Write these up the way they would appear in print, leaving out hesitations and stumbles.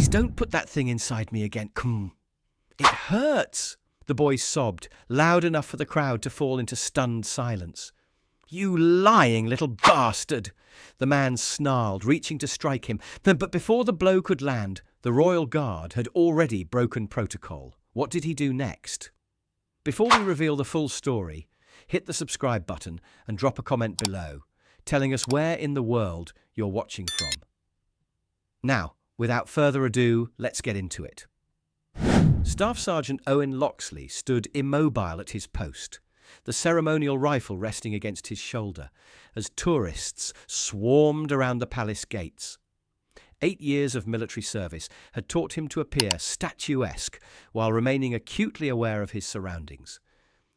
Please don't put that thing inside me again. Come. It hurts, the boy sobbed, loud enough for the crowd to fall into stunned silence. You lying little bastard, the man snarled, reaching to strike him. But before the blow could land, the royal guard had already broken protocol. What did he do next? Before we reveal the full story, hit the subscribe button and drop a comment below, telling us where in the world you're watching from. Now, without further ado, let's get into it. Staff Sergeant Owen Loxley stood immobile at his post, the ceremonial rifle resting against his shoulder, as tourists swarmed around the palace gates. 8 years of military service had taught him to appear statuesque while remaining acutely aware of his surroundings.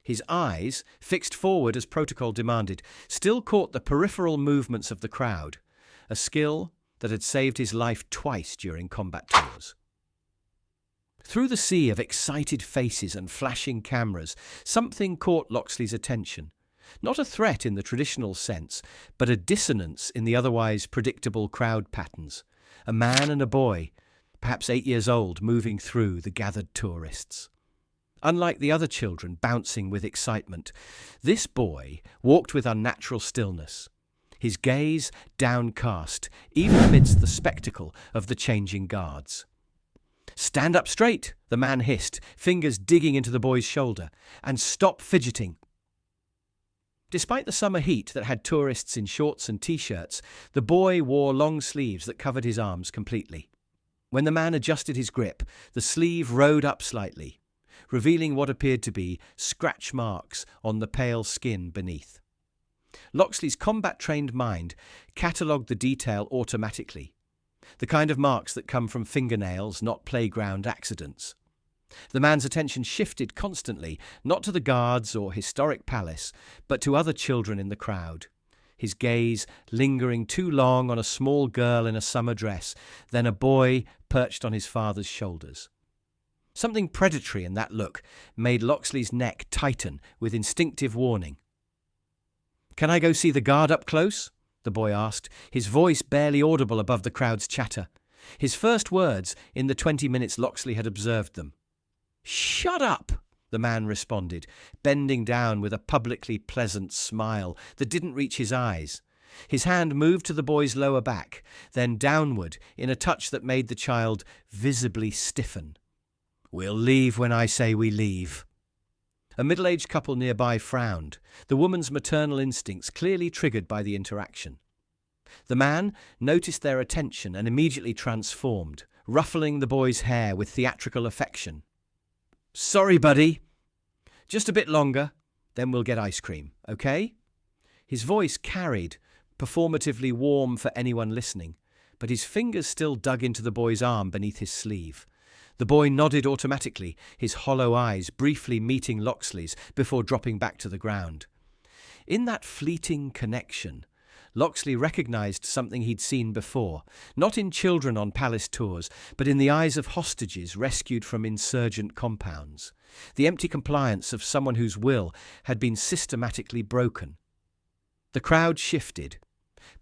His eyes, fixed forward as protocol demanded, still caught the peripheral movements of the crowd, a skill that had saved his life twice during combat tours. Through the sea of excited faces and flashing cameras, something caught Loxley's attention. Not a threat in the traditional sense, but a dissonance in the otherwise predictable crowd patterns. A man and a boy, perhaps 8 years old, moving through the gathered tourists. Unlike the other children bouncing with excitement, this boy walked with unnatural stillness, his gaze downcast, even amidst the spectacle of the changing guards. Stand up straight, the man hissed, fingers digging into the boy's shoulder, and stop fidgeting. Despite the summer heat that had tourists in shorts and t-shirts, the boy wore long sleeves that covered his arms completely. When the man adjusted his grip, the sleeve rode up slightly, revealing what appeared to be scratch marks on the pale skin beneath. Loxley's combat-trained mind catalogued the detail automatically, the kind of marks that come from fingernails, not playground accidents. The man's attention shifted constantly, not to the guards or historic palace, but to other children in the crowd, his gaze lingering too long on a small girl in a summer dress, then a boy perched on his father's shoulders. Something predatory in that look made Loxley's neck tighten with instinctive warning. "Can I go see the guard up close?" the boy asked, his voice barely audible above the crowd's chatter. His first words in the 20 minutes Loxley had observed them. "Shut up," the man responded, bending down with a publicly pleasant smile that didn't reach his eyes. His hand moved to the boy's lower back, then downward in a touch that made the child visibly stiffen. "We'll leave when I say we leave." A middle-aged couple nearby frowned, the woman's maternal instincts clearly triggered by the interaction. The man noticed their attention and immediately transformed, ruffling the boy's hair with theatrical affection. "Sorry, buddy. Just a bit longer, then we'll get ice cream, okay?" His voice carried, performatively warm for anyone listening, but his fingers still dug into the boy's arm beneath his sleeve. The boy nodded automatically, his hollow eyes briefly meeting Loxley's before dropping back to the ground. In that fleeting connection, Loxley recognized something he'd seen before, not in children on palace tours, but in the eyes of hostages rescued from insurgent compounds, the empty compliance of someone whose will had been systematically broken. The crowd shifted,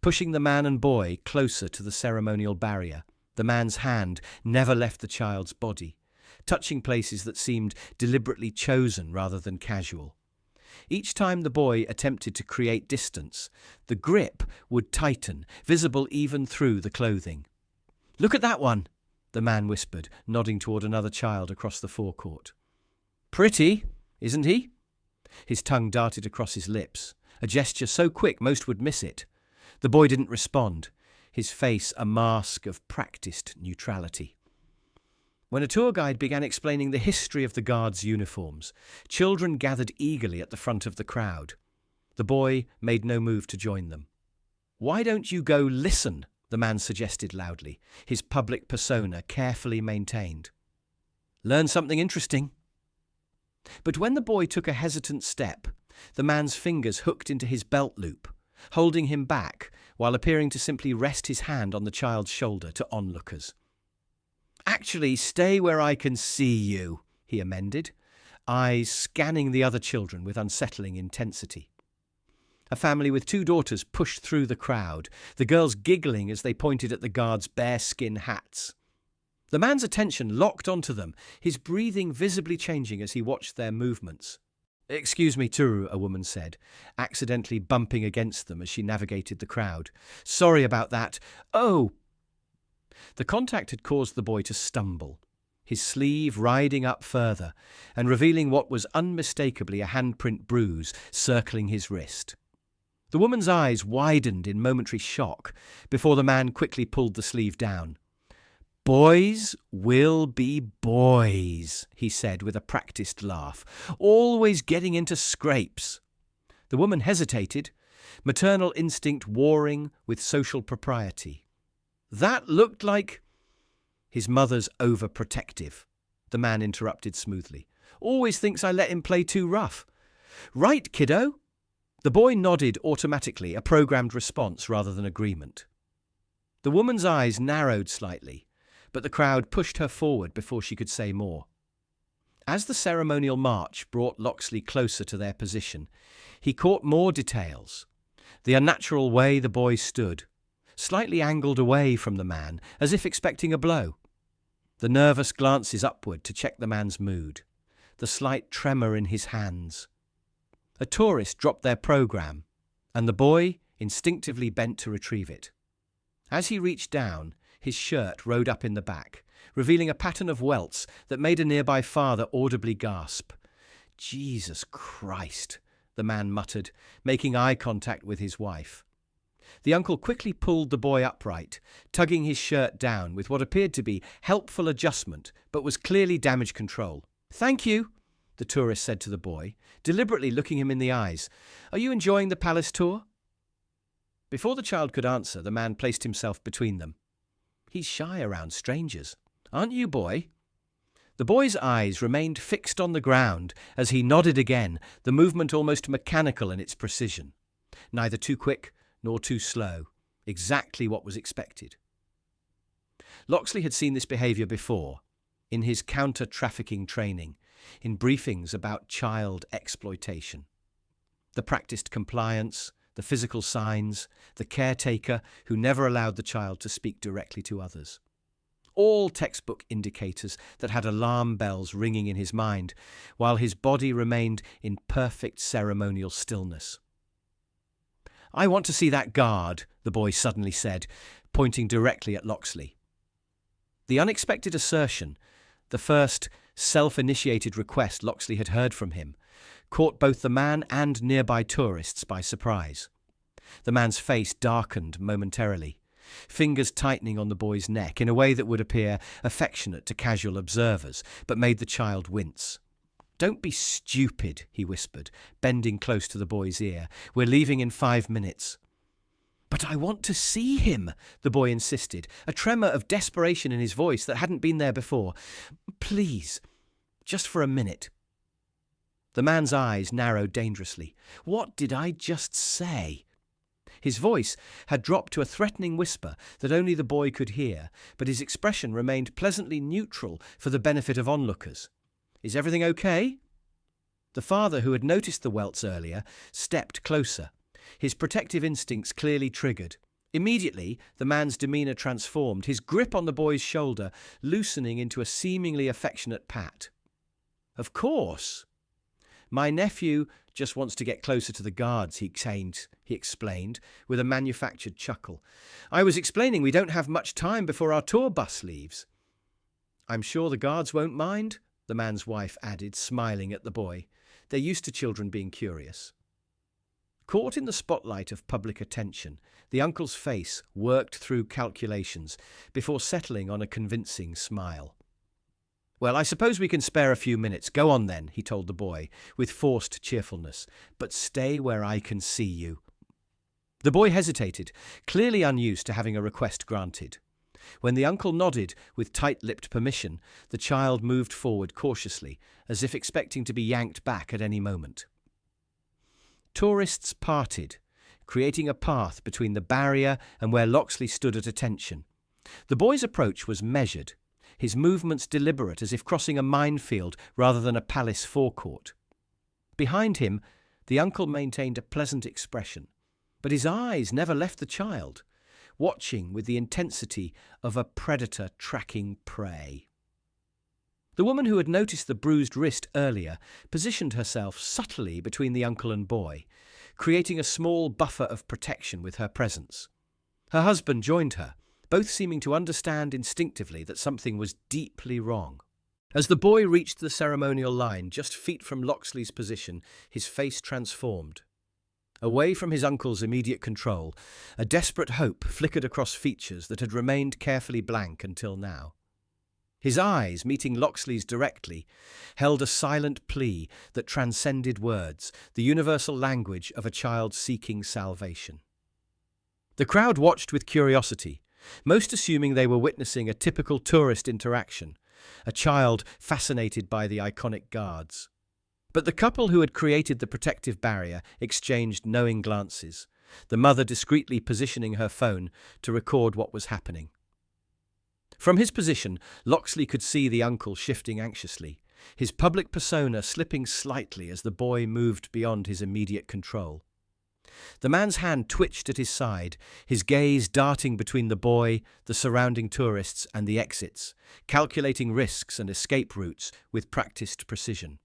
pushing the man and boy closer to the ceremonial barrier. The man's hand never left the child's body, touching places that seemed deliberately chosen rather than casual. Each time the boy attempted to create distance, the grip would tighten, visible even through the clothing. "Look at that one," the man whispered, nodding toward another child across the forecourt. "Pretty, isn't he?" His tongue darted across his lips, a gesture so quick most would miss it. The boy didn't respond, his face a mask of practiced neutrality. When a tour guide began explaining the history of the guards' uniforms, children gathered eagerly at the front of the crowd. The boy made no move to join them. "Why don't you go listen?" the man suggested loudly, his public persona carefully maintained. "Learn something interesting." But when the boy took a hesitant step, the man's fingers hooked into his belt loop, holding him back while appearing to simply rest his hand on the child's shoulder to onlookers. "Actually, stay where I can see you," he amended, eyes scanning the other children with unsettling intensity. A family with 2 daughters pushed through the crowd, the girls giggling as they pointed at the guards' bearskin hats. The man's attention locked onto them, his breathing visibly changing as he watched their movements. "Excuse me, Turu," a woman said, accidentally bumping against them as she navigated the crowd. "Sorry about that. Oh!" The contact had caused the boy to stumble, his sleeve riding up further and revealing what was unmistakably a handprint bruise circling his wrist. The woman's eyes widened in momentary shock before the man quickly pulled the sleeve down. "Boys will be boys," he said with a practiced laugh, "always getting into scrapes." The woman hesitated, maternal instinct warring with social propriety. "That looked like—" "His mother's overprotective," the man interrupted smoothly. "Always thinks I let him play too rough." "Right, kiddo." The boy nodded automatically, a programmed response rather than agreement. The woman's eyes narrowed slightly, but the crowd pushed her forward before she could say more. As the ceremonial march brought Loxley closer to their position, he caught more details. The unnatural way the boy stood, slightly angled away from the man, as if expecting a blow. The nervous glances upward to check the man's mood. The slight tremor in his hands. A tourist dropped their program, and the boy instinctively bent to retrieve it. As he reached down, his shirt rode up in the back, revealing a pattern of welts that made a nearby father audibly gasp. "Jesus Christ," the man muttered, making eye contact with his wife. The uncle quickly pulled the boy upright, tugging his shirt down with what appeared to be helpful adjustment, but was clearly damage control. "Thank you," the tourist said to the boy, deliberately looking him in the eyes. "Are you enjoying the palace tour?" Before the child could answer, the man placed himself between them. "He's shy around strangers. Aren't you, boy?" The boy's eyes remained fixed on the ground as he nodded again, the movement almost mechanical in its precision. Neither too quick nor too slow. Exactly what was expected. Loxley had seen this behaviour before, in his counter-trafficking training, in briefings about child exploitation. The practiced compliance, the physical signs, the caretaker who never allowed the child to speak directly to others. All textbook indicators that had alarm bells ringing in his mind, while his body remained in perfect ceremonial stillness. "I want to see that guard," the boy suddenly said, pointing directly at Loxley. The unexpected assertion, the first self-initiated request Loxley had heard from him, caught both the man and nearby tourists by surprise. The man's face darkened momentarily, fingers tightening on the boy's neck in a way that would appear affectionate to casual observers, but made the child wince. "Don't be stupid," he whispered, bending close to the boy's ear. "We're leaving in 5 minutes." "But I want to see him," the boy insisted, a tremor of desperation in his voice that hadn't been there before. "Please, just for a minute." The man's eyes narrowed dangerously. What did I just say? His voice had dropped to a threatening whisper that only the boy could hear, but his expression remained pleasantly neutral for the benefit of onlookers. "Is everything okay?" The father, who had noticed the welts earlier, stepped closer, his protective instincts clearly triggered. Immediately, the man's demeanour transformed, his grip on the boy's shoulder loosening into a seemingly affectionate pat. "Of course. My nephew just wants to get closer to the guards," he explained, with a manufactured chuckle. "I was explaining we don't have much time before our tour bus leaves." "I'm sure the guards won't mind," the man's wife added, smiling at the boy. "They're used to children being curious." Caught in the spotlight of public attention, the uncle's face worked through calculations before settling on a convincing smile. "Well, I suppose we can spare a few minutes. Go on then," he told the boy, with forced cheerfulness. "But stay where I can see you." The boy hesitated, clearly unused to having a request granted. When the uncle nodded with tight-lipped permission, the child moved forward cautiously, as if expecting to be yanked back at any moment. Tourists parted, creating a path between the barrier and where Loxley stood at attention. The boy's approach was measured, his movements deliberate, as if crossing a minefield rather than a palace forecourt. Behind him, the uncle maintained a pleasant expression, but his eyes never left the child. watching with the intensity of a predator tracking prey. The woman who had noticed the bruised wrist earlier positioned herself subtly between the uncle and boy, creating a small buffer of protection with her presence. Her husband joined her, both seeming to understand instinctively that something was deeply wrong. As the boy reached the ceremonial line just feet from Loxley's position, his face transformed. Away from his uncle's immediate control, a desperate hope flickered across features that had remained carefully blank until now. His eyes, meeting Loxley's directly, held a silent plea that transcended words, the universal language of a child seeking salvation. The crowd watched with curiosity, most assuming they were witnessing a typical tourist interaction, a child fascinated by the iconic guards. But the couple who had created the protective barrier exchanged knowing glances, the mother discreetly positioning her phone to record what was happening. From his position, Loxley could see the uncle shifting anxiously, his public persona slipping slightly as the boy moved beyond his immediate control. The man's hand twitched at his side, his gaze darting between the boy, the surrounding tourists, and the exits, calculating risks and escape routes with practiced precision.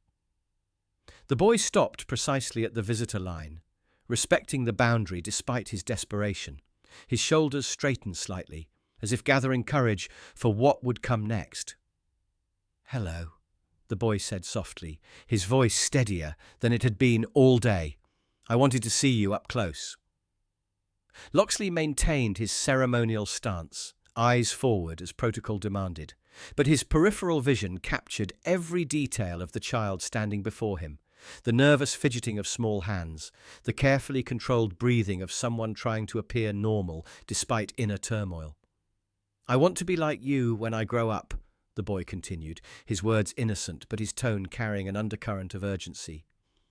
The boy stopped precisely at the visitor line, respecting the boundary despite his desperation. His shoulders straightened slightly, as if gathering courage for what would come next. "Hello," the boy said softly, his voice steadier than it had been all day. "I wanted to see you up close." Loxley maintained his ceremonial stance, eyes forward as protocol demanded, but his peripheral vision captured every detail of the child standing before him. The nervous fidgeting of small hands, the carefully controlled breathing of someone trying to appear normal despite inner turmoil. "I want to be like you when I grow up," the boy continued, his words innocent but his tone carrying an undercurrent of urgency.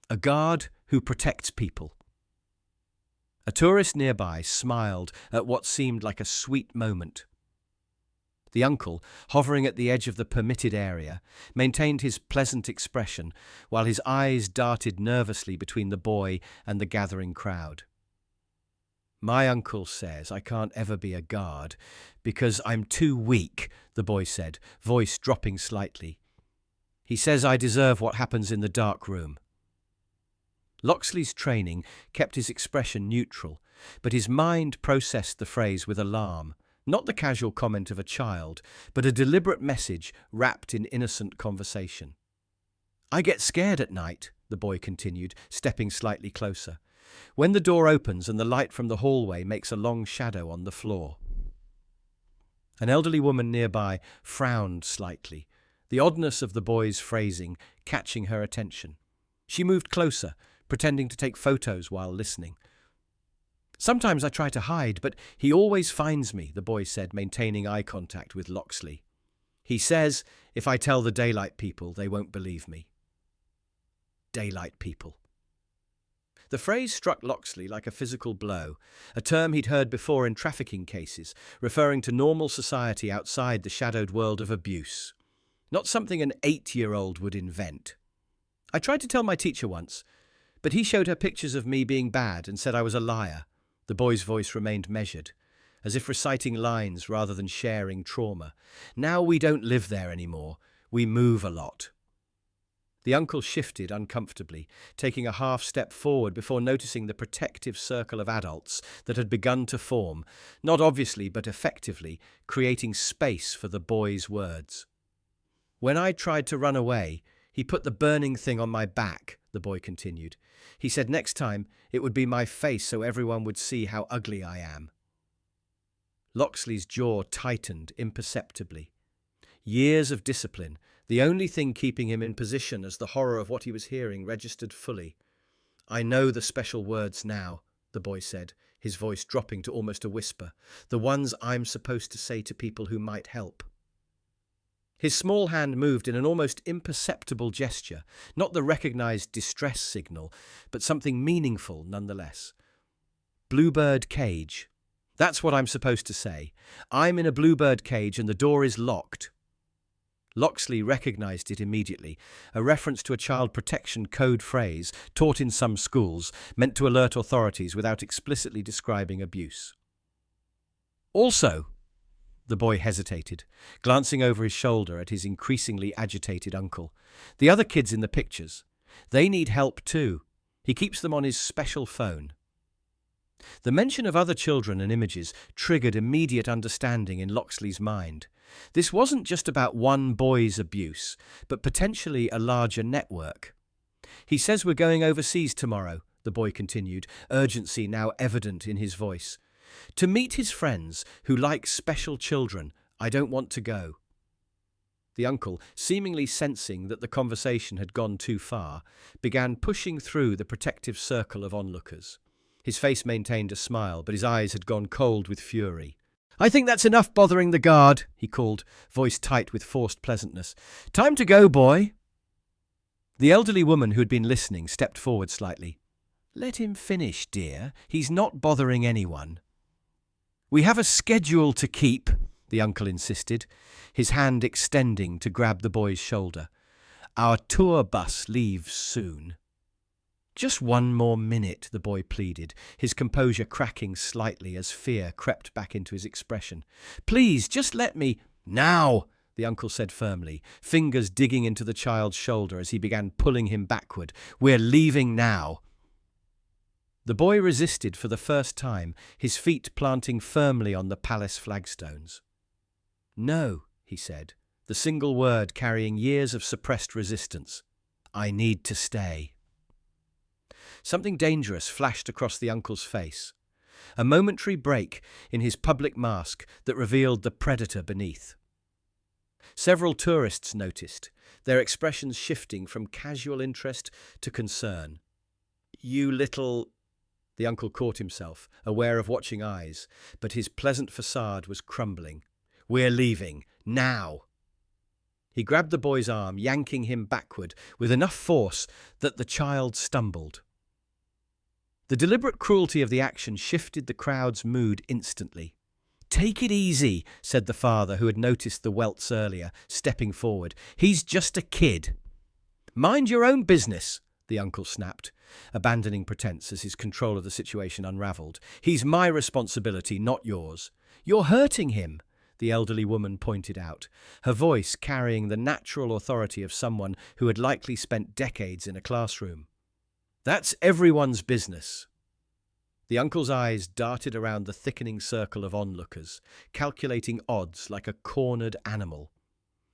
"A guard who protects people." A tourist nearby smiled at what seemed like a sweet moment. The uncle, hovering at the edge of the permitted area, maintained his pleasant expression while his eyes darted nervously between the boy and the gathering crowd. "My uncle says I can't ever be a guard because I'm too weak," the boy said, voice dropping slightly. "He says I deserve what happens in the dark room." Loxley's training kept his expression neutral, but his mind processed the phrase with alarm, not the casual comment of a child, but a deliberate message wrapped in innocent conversation. "I get scared at night," the boy continued, stepping slightly closer, "when the door opens and the light from the hallway makes a long shadow on the floor." An elderly woman nearby frowned slightly, the oddness of the boy's phrasing catching her attention. She moved closer, pretending to take photos while listening. "Sometimes I try to hide, but he always finds me," the boy said, maintaining eye contact with Loxley. "He says if I tell the daylight people, they won't believe me." Daylight people. The phrase struck Loxley like a physical blow, a term he'd heard before in trafficking cases, referring to normal society outside the shadowed world of abuse. Not something an 8-year-old would invent. "I tried to tell my teacher once, but he showed her pictures of me being bad and said I was a liar." The boy's voice remained measured, as if reciting lines rather than sharing trauma. "Now we don't live there anymore. We move a lot." The uncle shifted uncomfortably, taking a half-step forward before noticing the protective circle of adults that had begun to form, not obviously but effectively, creating space for the boy's words. "When I tried to run away, he put the burning thing on my back," the boy continued. "He said next time it would be my face so everyone would see how ugly I am." Loxley's jaw tightened imperceptibly. Years of discipline, the only thing keeping him in position as the horror of what he was hearing registered fully. "I know the special words now," the boy said, his voice dropping to almost a whisper. "The ones I'm supposed to say to people who might help." His small hand moved in an almost imperceptible gesture, not the recognized distress signal, but something meaningful nonetheless. "Bluebird cage. That's what I'm supposed to say. I'm in a bluebird cage and the door is locked." Loxley recognized it immediately, a reference to a child protection code phrase taught in some schools, meant to alert authorities without explicitly describing abuse. Also, the boy hesitated, glancing over his shoulder at his increasingly agitated uncle. The other kids in the pictures. They need help too. He keeps them on his special phone. The mention of other children and images triggered immediate understanding in Loxley's mind. This wasn't just about one boy's abuse, but potentially a larger network. He says we're going overseas tomorrow, the boy continued, urgency now evident in his voice. To meet his friends who like special children. I don't want to go. The uncle, seemingly sensing that the conversation had gone too far, began pushing through the protective circle of onlookers. His face maintained a smile, but his eyes had gone cold with fury. I think that's enough bothering the guard, he called, voice tight with forced pleasantness. Time to go, boy. The elderly woman who had been listening stepped forward slightly. Let him finish, dear. He's not bothering anyone. We have a schedule to keep, the uncle insisted, his hand extending to grab the boy's shoulder. Our tour bus leaves soon. Just one more minute, the boy pleaded, his composure cracking slightly as fear crept back into his expression. Please, just let me— Now, the uncle said firmly, fingers digging into the child's shoulder as he began pulling him backward. We're leaving now. The boy resisted for the first time, his feet planting firmly on the palace flagstones. No, he said, the single word carrying years of suppressed resistance. I need to stay. Something dangerous flashed across the uncle's face. A momentary break in his public mask that revealed the predator beneath. Several tourists noticed, their expressions shifting from casual interest to concern. You little— The uncle caught himself, aware of watching eyes, but his pleasant facade was crumbling. We're leaving, now. He grabbed the boy's arm, yanking him backward with enough force that the child stumbled. The deliberate cruelty of the action shifted the crowd's mood instantly. Take it easy, said the father who had noticed the welts earlier, stepping forward. He's just a kid. Mind your own business, the uncle snapped, abandoning pretense as his control of the situation unravelled. He's my responsibility, not yours. You're hurting him, the elderly woman pointed out, her voice carrying the natural authority of someone who had likely spent decades in a classroom. That's everyone's business. The uncle's eyes darted around the thickening circle of onlookers, calculating odds like a cornered animal.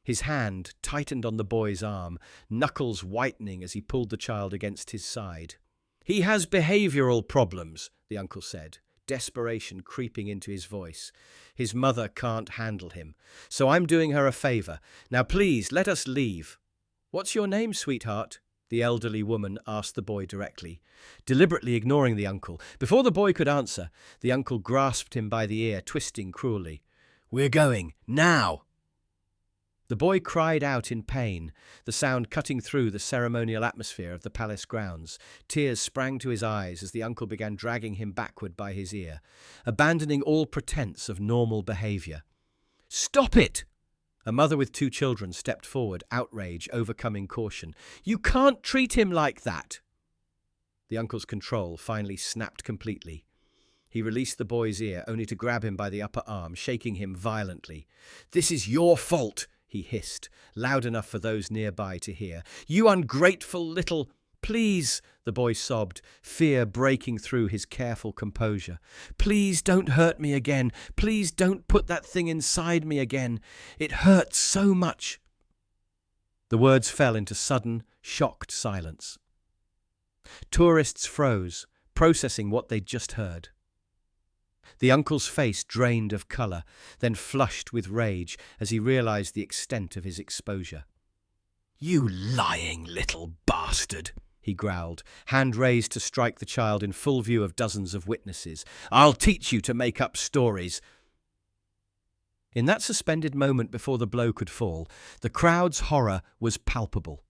His hand tightened on the boy's arm, knuckles whitening as he pulled the child against his side. He has behavioural problems, the uncle said, desperation creeping into his voice. His mother can't handle him, so I'm doing her a favour. Now please, let us leave. What's your name, sweetheart? The elderly woman asked the boy directly, deliberately ignoring the uncle. Before the boy could answer, the uncle grasped him by the ear, twisting cruelly. We're going, now! The boy cried out in pain, the sound cutting through the ceremonial atmosphere of the palace grounds. Tears sprang to his eyes as the uncle began dragging him backward by his ear, abandoning all pretense of normal behaviour. Stop it! A mother with 2 children stepped forward, outrage overcoming caution. You can't treat him like that! The uncle's control finally snapped completely. He released the boy's ear, only to grab him by the upper arm, shaking him violently. This is your fault, he hissed, loud enough for those nearby to hear. You ungrateful little— Please, the boy sobbed, fear breaking through his careful composure. Please don't hurt me again. Please don't put that thing inside me again. It hurts so much. The words fell into sudden, shocked silence. Tourists froze, processing what they'd just heard. The uncle's face drained of colour, then flushed with rage as he realised the extent of his exposure. You lying little bastard, he growled, hand raised to strike the child in full view of dozens of witnesses. I'll teach you to make up stories. In that suspended moment before the blow could fall, the crowd's horror was palpable.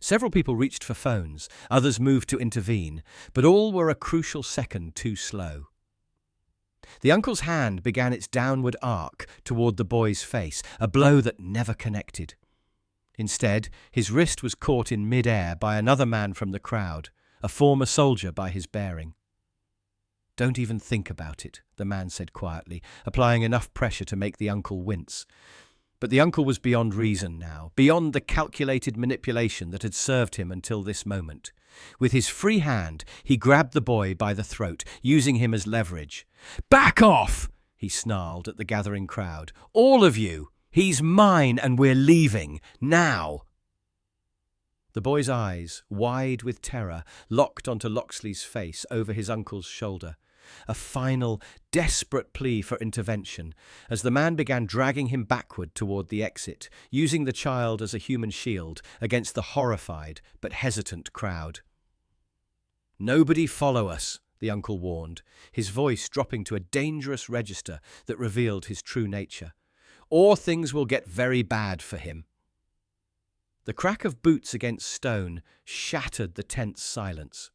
Several people reached for phones, others moved to intervene, but all were a crucial second too slow. The uncle's hand began its downward arc toward the boy's face, a blow that never connected. Instead, his wrist was caught in mid-air by another man from the crowd, a former soldier by his bearing. Don't even think about it, the man said quietly, applying enough pressure to make the uncle wince. But the uncle was beyond reason now, beyond the calculated manipulation that had served him until this moment. With his free hand, he grabbed the boy by the throat, using him as leverage. "Back off!" he snarled at the gathering crowd. "All of you! He's mine and we're leaving, now!" The boy's eyes, wide with terror, locked onto Loxley's face over his uncle's shoulder. A final, desperate plea for intervention, as the man began dragging him backward toward the exit, using the child as a human shield against the horrified but hesitant crowd. "Nobody follow us," the uncle warned, his voice dropping to a dangerous register that revealed his true nature. "Or things will get very bad for him." The crack of boots against stone shattered the tense silence.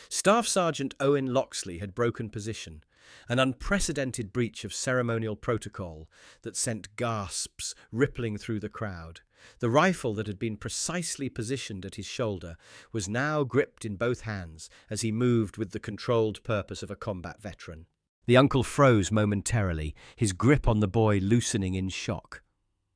Staff Sergeant Owen Loxley had broken position, an unprecedented breach of ceremonial protocol that sent gasps rippling through the crowd. The rifle that had been precisely positioned at his shoulder was now gripped in both hands as he moved with the controlled purpose of a combat veteran. The uncle froze momentarily, his grip on the boy loosening in shock.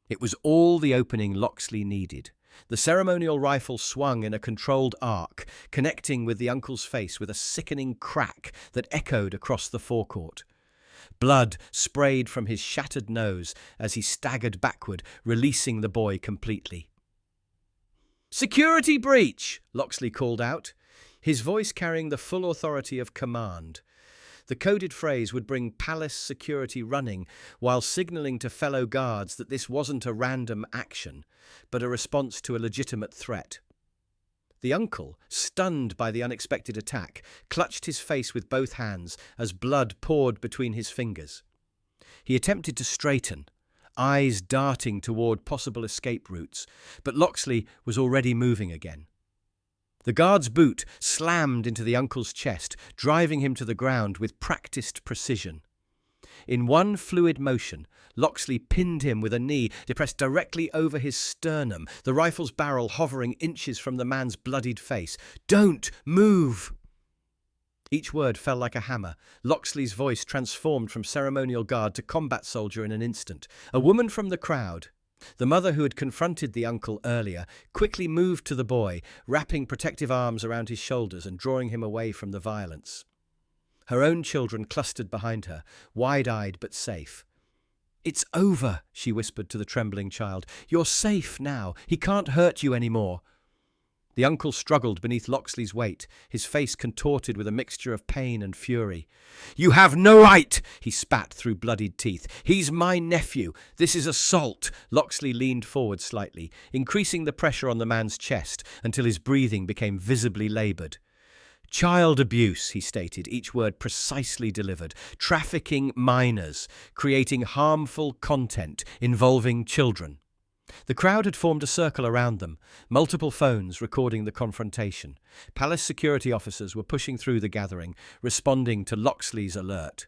It was all the opening Loxley needed. The ceremonial rifle swung in a controlled arc, connecting with the uncle's face with a sickening crack that echoed across the forecourt. Blood sprayed from his shattered nose as he staggered backward, releasing the boy completely. "Security breach!" Loxley called out, his voice carrying the full authority of command. The coded phrase would bring palace security running while signalling to fellow guards that this wasn't a random action, but a response to a legitimate threat. The uncle, stunned by the unexpected attack, clutched his face with both hands as blood poured between his fingers. He attempted to straighten, eyes darting toward possible escape routes, but Loxley was already moving again. The guard's boot slammed into the uncle's chest, driving him to the ground with practiced precision. In one fluid motion, Loxley pinned him with a knee depressed directly over his sternum, the rifle's barrel hovering inches from the man's bloodied face. "Don't move!" Each word fell like a hammer. Loxley's voice transformed from ceremonial guard to combat soldier in an instant. A woman from the crowd, the mother who had confronted the uncle earlier, quickly moved to the boy, wrapping protective arms around his shoulders and drawing him away from the violence. Her own children clustered behind her, wide-eyed but safe. "It's over," she whispered to the trembling child. "You're safe now. He can't hurt you anymore." The uncle struggled beneath Loxley's weight, his face contorted with a mixture of pain and fury. "You have no right!" he spat through bloodied teeth. "He's my nephew. This is assault." Loxley leaned forward slightly, increasing the pressure on the man's chest until his breathing became visibly laboured. "Child abuse," he stated, each word precisely delivered. "Trafficking minors, creating harmful content involving children." The crowd had formed a circle around them, multiple phones recording the confrontation. Palace security officers were pushing through the gathering, responding to Loxley's alert.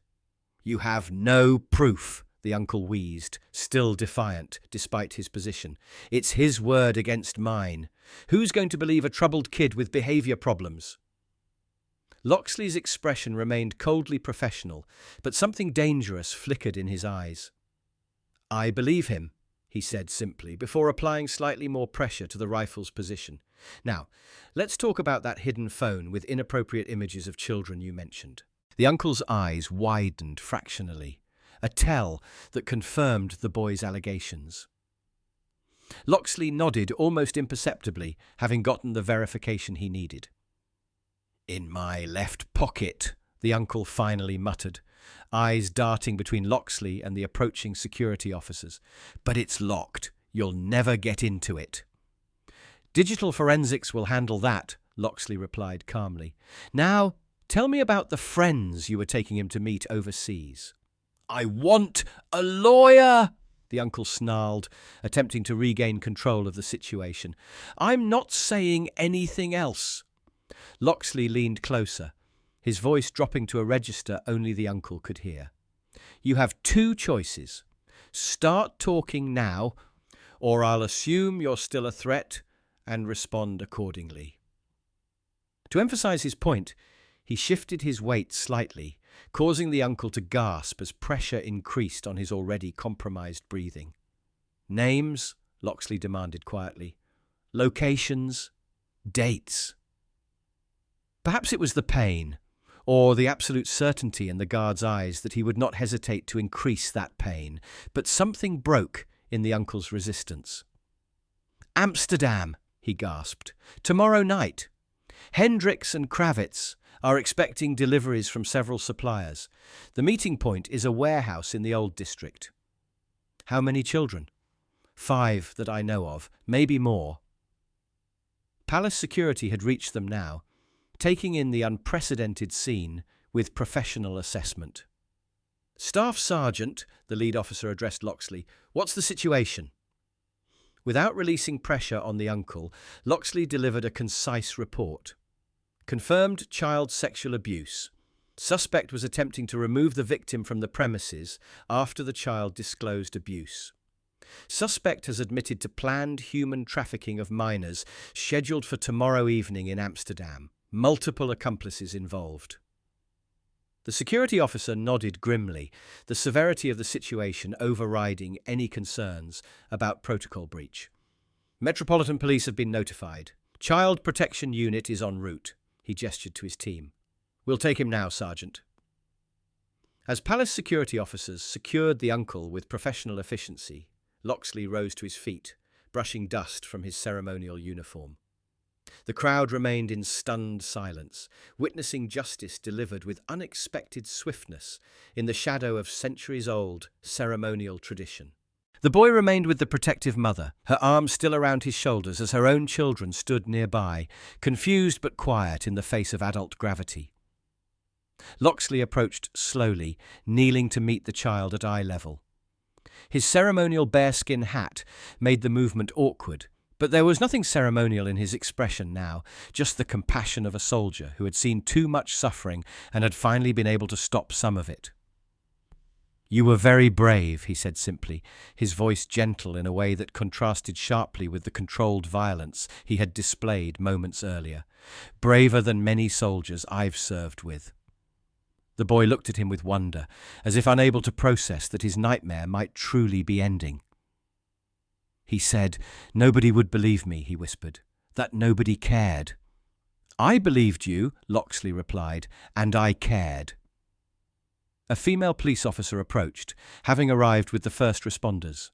"You have no proof," the uncle wheezed, still defiant despite his position. "It's his word against mine. Who's going to believe a troubled kid with behaviour problems?" Loxley's expression remained coldly professional, but something dangerous flickered in his eyes. "I believe him," he said simply, before applying slightly more pressure to the rifle's position. "Now, let's talk about that hidden phone with inappropriate images of children you mentioned." The uncle's eyes widened fractionally, a tell that confirmed the boy's allegations. Loxley nodded almost imperceptibly, having gotten the verification he needed. "In my left pocket," the uncle finally muttered, eyes darting between Loxley and the approaching security officers. "But it's locked. You'll never get into it." "Digital forensics will handle that," Loxley replied calmly. "Now, tell me about the friends you were taking him to meet overseas." "I want a lawyer!" the uncle snarled, attempting to regain control of the situation. "I'm not saying anything else." Loxley leaned closer, his voice dropping to a register only the uncle could hear. "You have two choices. Start talking now, or I'll assume you're still a threat and respond accordingly." To emphasize his point, He shifted his weight slightly, causing the uncle to gasp as pressure increased on his already compromised breathing. Names? Loxley demanded quietly. Locations? Dates? Perhaps it was the pain, or the absolute certainty in the guard's eyes that he would not hesitate to increase that pain, but something broke in the uncle's resistance. Amsterdam, he gasped. Tomorrow night. Hendricks and Kravitz are expecting deliveries from several suppliers. The meeting point is a warehouse in the old district. How many children? 5 that I know of, maybe more. Palace security had reached them now, taking in the unprecedented scene with professional assessment. Staff Sergeant, the lead officer addressed Loxley, what's the situation? Without releasing pressure on the uncle, Loxley delivered a concise report. Confirmed child sexual abuse. Suspect was attempting to remove the victim from the premises after the child disclosed abuse. Suspect has admitted to planned human trafficking of minors scheduled for tomorrow evening in Amsterdam. Multiple accomplices involved. The security officer nodded grimly, the severity of the situation overriding any concerns about protocol breach. Metropolitan Police have been notified. Child Protection Unit is en route. He gestured to his team. We'll take him now, Sergeant. As palace security officers secured the uncle with professional efficiency, Loxley rose to his feet, brushing dust from his ceremonial uniform. The crowd remained in stunned silence, witnessing justice delivered with unexpected swiftness in the shadow of centuries-old ceremonial tradition. The boy remained with the protective mother, her arms still around his shoulders as her own children stood nearby, confused but quiet in the face of adult gravity. Loxley approached slowly, kneeling to meet the child at eye level. His ceremonial bearskin hat made the movement awkward, but there was nothing ceremonial in his expression now, just the compassion of a soldier who had seen too much suffering and had finally been able to stop some of it. You were very brave, he said simply, his voice gentle in a way that contrasted sharply with the controlled violence he had displayed moments earlier. Braver than many soldiers I've served with. The boy looked at him with wonder, as if unable to process that his nightmare might truly be ending. He said, nobody would believe me, he whispered, that nobody cared. I believed you, Loxley replied, and I cared. A female police officer approached, having arrived with the first responders.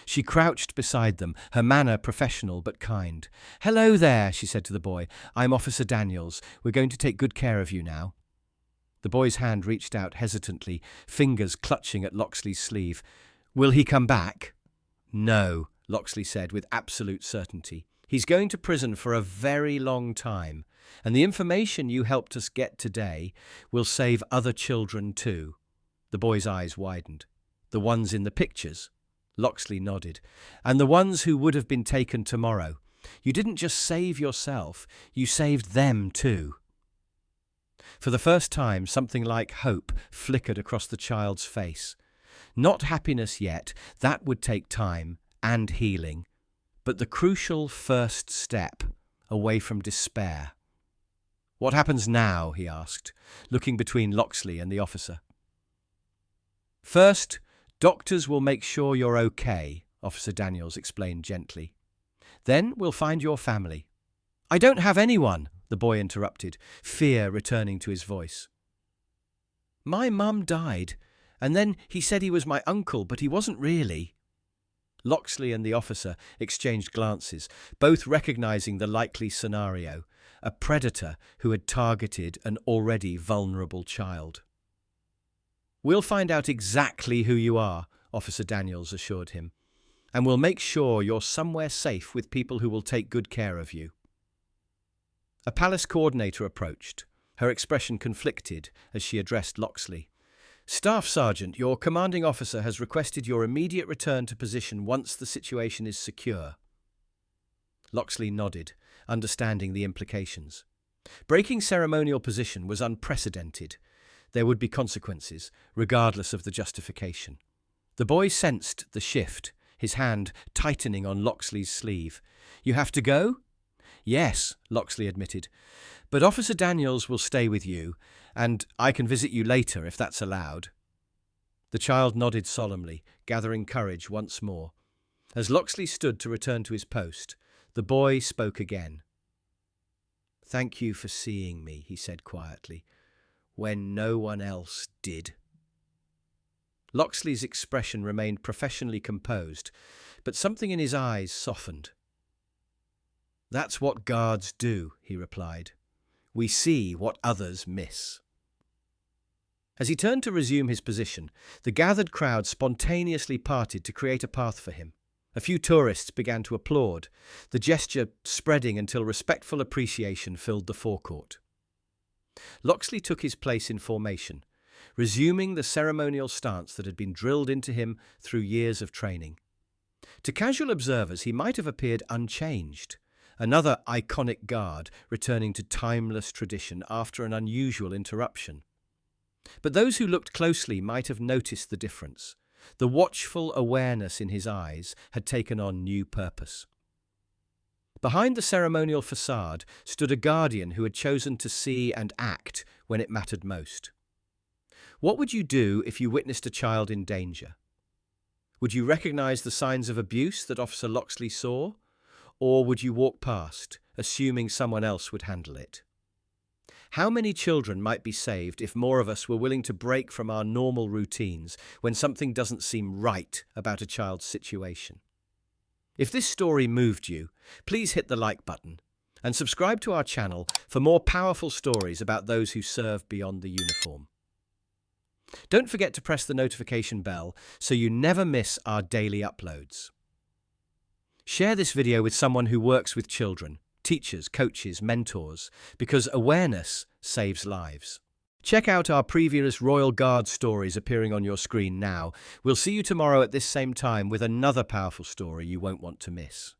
She crouched beside them, her manner professional but kind. Hello there, she said to the boy. I'm Officer Daniels. We're going to take good care of you now. The boy's hand reached out hesitantly, fingers clutching at Loxley's sleeve. Will he come back? No, Loxley said with absolute certainty. He's going to prison for a very long time, and the information you helped us get today will save other children too. The boy's eyes widened. The ones in the pictures? Loxley nodded. And the ones who would have been taken tomorrow. You didn't just save yourself, you saved them too. For the first time, something like hope flickered across the child's face. Not happiness yet, that would take time and healing, but the crucial first step away from despair. What happens now? He asked, looking between Loxley and the officer. First, doctors will make sure you're okay, Officer Daniels explained gently. Then we'll find your family. I don't have anyone, the boy interrupted, fear returning to his voice. My mum died, and then he said he was my uncle, but he wasn't really. Loxley and the officer exchanged glances, both recognizing the likely scenario, a predator who had targeted an already vulnerable child. We'll find out exactly who you are, Officer Daniels assured him, and we'll make sure you're somewhere safe with people who will take good care of you. A palace coordinator approached, her expression conflicted as she addressed Loxley. Staff Sergeant, your commanding officer has requested your immediate return to position once the situation is secure. Loxley nodded, understanding the implications. Breaking ceremonial position was unprecedented. There would be consequences, regardless of the justification. The boy sensed the shift, his hand tightening on Loxley's sleeve. You have to go? Yes, Loxley admitted, but Officer Daniels will stay with you, and I can visit you later if that's allowed. The child nodded solemnly, gathering courage once more. As Loxley stood to return to his post, the boy spoke again. "Thank you for seeing me," he said quietly, "when no one else did." Loxley's expression remained professionally composed, but something in his eyes softened. "That's what guards do," he replied. "We see what others miss." As he turned to resume his position, the gathered crowd spontaneously parted to create a path for him. A few tourists began to applaud, the gesture spreading until respectful appreciation filled the forecourt. Loxley took his place in formation, resuming the ceremonial stance that had been drilled into him through years of training. To casual observers, he might have appeared unchanged, another iconic guard returning to timeless tradition after an unusual interruption. But those who looked closely might have noticed the difference. The watchful awareness in his eyes had taken on new purpose. Behind the ceremonial facade stood a guardian who had chosen to see and act when it mattered most. What would you do if you witnessed a child in danger? Would you recognize the signs of abuse that Officer Loxley saw? Or would you walk past, assuming someone else would handle it? How many children might be saved if more of us were willing to break from our normal routines when something doesn't seem right about a child's situation? If this story moved you, please hit the like button and subscribe to our channel for more powerful stories about those who serve beyond the uniform. Don't forget to press the notification bell so you never miss our daily uploads. Share this video with someone who works with children, teachers, coaches, mentors, because awareness saves lives. Check out our previous Royal Guard stories appearing on your screen now. We'll see you tomorrow at this same time with another powerful story you won't want to miss.